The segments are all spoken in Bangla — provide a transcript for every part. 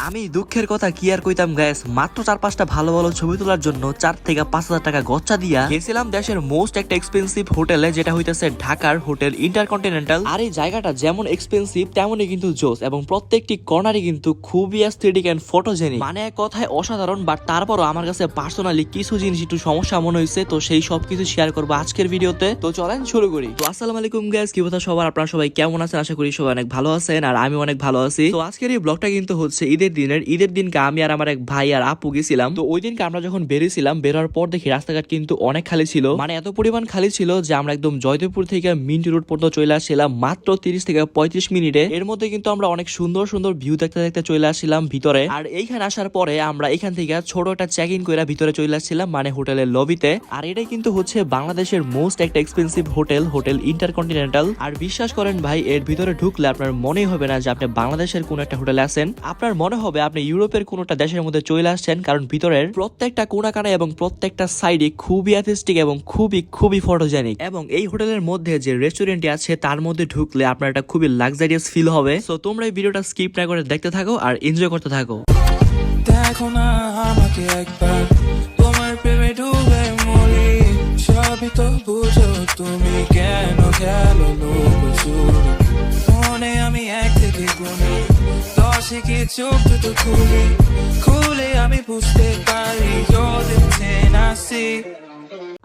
আমি দুঃখের কথা কি আর কইতাম গাইস, মাত্র 4-5টা ভালো ভালো ছবি তোলার জন্য 4 থেকে 5,000 টাকা গচ্চা দিয়া গেছিলাম দেশের মোস্ট একটা এক্সপেন্সিভ হোটেলে, যেটা হইতেছে ঢাকার হোটেল ইন্টারকন্টিনেন্টাল। আর এই জায়গাটা যেমন এক্সপেন্সিভ তেমনই কিন্তু জোস, এবং প্রত্যেকটি কর্নারই কিন্তু খুবই অ্যাস্থেটিক এন্ড ফটোজেনিক, মানে এক কথায় অসাধারণ। বাট তারপরও আমার কাছে পার্সোনালি কিছু জিনিস একটু সমস্যা মনে হয়েছে, তো সেই সব কিছু শেয়ার করবো আজকের ভিডিওতে। তো চলেন শুরু করি। তো আসসালামু আলাইকুম গাইস, কি কথা সবার, আপনারা সবাই কেমন আছেন? আশা করি সবাই অনেক ভালো আছেন, আর আমি অনেক ভালো আছি। তো আজকের এই ব্লগটা কিন্তু হচ্ছে ঈদের দিনকে আমি আর আমার এক ভাই আর আপু গেছিলাম। তো ওই দিনকে আমরা যখন বেরিয়েছিলাম, বেরোর পর দেখি রাস্তাঘাট কিন্তু অনেক খালি ছিল, মানে এত পরিমাণ খালি ছিল যে আমরা একদম জয়দেবপুর থেকে মিন্টি রোড পর্যন্ত চলে আসছিলাম মাত্র 30 থেকে 35 মিনিটে। এর মধ্যে কিন্তু আমরা অনেক সুন্দর সুন্দর ভিউ দেখতে দেখতে চলে আসছিলাম ভিতরে। আর এইখানে আসার পরে আমরা এখান থেকে ছোট একটা চেক ইন করে ভিতরে চলে আসছিলাম, মানে হোটেলের লবিতে। আর এটাই কিন্তু হচ্ছে বাংলাদেশের মোস্ট একটা এক্সপেন্সিভ হোটেল ইন্টারকন্টিনেন্টাল। আর বিশ্বাস করেন ভাই, এর ভিতরে ঢুকলে আপনার মনেই হবে না যে আপনি বাংলাদেশের কোন একটা হোটেলে আছেন, আপনার মনে হবে আপনি ইউরোপের কোন একটা দেশের মধ্যে চলে আসছেন। কারণ ভিতরের প্রত্যেকটা কোণাকানা এবং প্রত্যেকটা সাইডে খুবই অ্যাথেস্টিক এবং খুবই ফটোজেনিক। এবং এই হোটেলের মধ্যে যে রেস্টুরেন্টটি আছে তার মধ্যে ঢুকলে আপনার একটা খুবই লাক্সারিয়াস ফিল হবে। সো তোমরা এই ভিডিওটা স্কিপ না করে দেখতে থাকো আর এনজয় করতে থাকো। দেখো না আমাকে একবার, তোমার প্রেমে ডুবে মরি, সবই তো বুঝো তুমি, কেন খেলো লোকচুরি মনে আমি 1 থেকে গুনি 10 কি চোখ দুটো খুলে আমি বুঝতে পারি যদি আসি।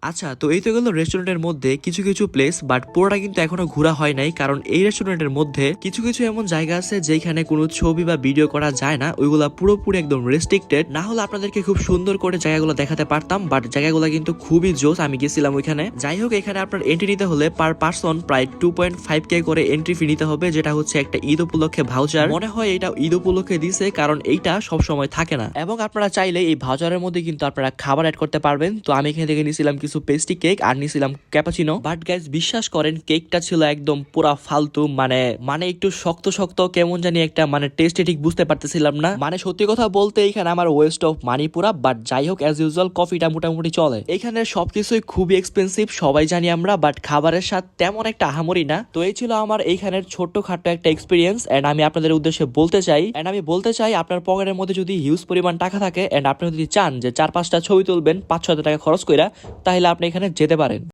আচ্ছা, তো এই তো গেল রেস্টুরেন্টের মধ্যে কিছু কিছু প্লেস, বাট পুরোটা কিন্তু এখনো ঘোরা হয় নাই। কারণ এই রেস্টুরেন্টের মধ্যে কিছু কিছু এমন জায়গা আছে যেখানে কোনো ছবি বা ভিডিও করা যায় না, ওইগুলা পুরোপুরি একদম রেস্ট্রিক্টেড। না হলে আপনাদেরকে খুব সুন্দর করে জায়গাগুলো দেখাতে পারতাম, বাট জায়গাগুলো কিন্তু খুবই জোস। আমি গেছিলাম ওইখানে। যাই হোক, এখানে আপনার এন্ট্রি নিতে হলে পার পার্সন প্রায় 2.5K করে এন্ট্রি ফি নিতে হবে, যেটা হচ্ছে একটা ঈদ উপলক্ষে ভাউচার। মনে হয় এটা ঈদ উপলক্ষে দিছে, কারণ এইটা সব সময় থাকে না। এবং আপনারা চাইলে এই ভাউচারের মধ্যে কিন্তু আপনারা খাবার অ্যাড করতে পারবেন। তো আমি এখানে থেকে নিয়েছিলাম কিছু পেস্ট্রি কেক আর নিয়েছিলাম ক্যাপাচিনো। বাট গাইস, বিশ্বাস করেন কেকটা ছিল একদম পুরা ফালতু, মানে একটু শক্ত কেমন জানি একটা, মানে টেস্টে ঠিক বুঝতে পারতেছিলাম না। মানে সত্যি কথা বলতে এখানে আমার ওয়েস্ট অফ মানি পুরা। বাট যাই হোক, অ্যাজ ইউজুয়াল কফিটা মোটামুটি চলে। এখানে সবকিছুই খুবই এক্সপেন্সিভ, সবাই জানি আমরা, বাট খাবারের স্বাদ তেমন একটা আহামরি না। তো এই ছিল আমার এইখানের ছোট্টখাট্ট একটা এক্সপিরিয়েন্স, এন্ড আমি আপনাদের উদ্দেশ্যে বলতে চাই আপনার পকেটের মধ্যে যদি হিউজ পরিমাণ টাকা থাকে, এন্ড আপনি যদি চান যে 4-5টা ছবি তুলবেন 5-6 টাকা খরচ কইরা, তাহলে আপনি এখানে যেতে পারেন।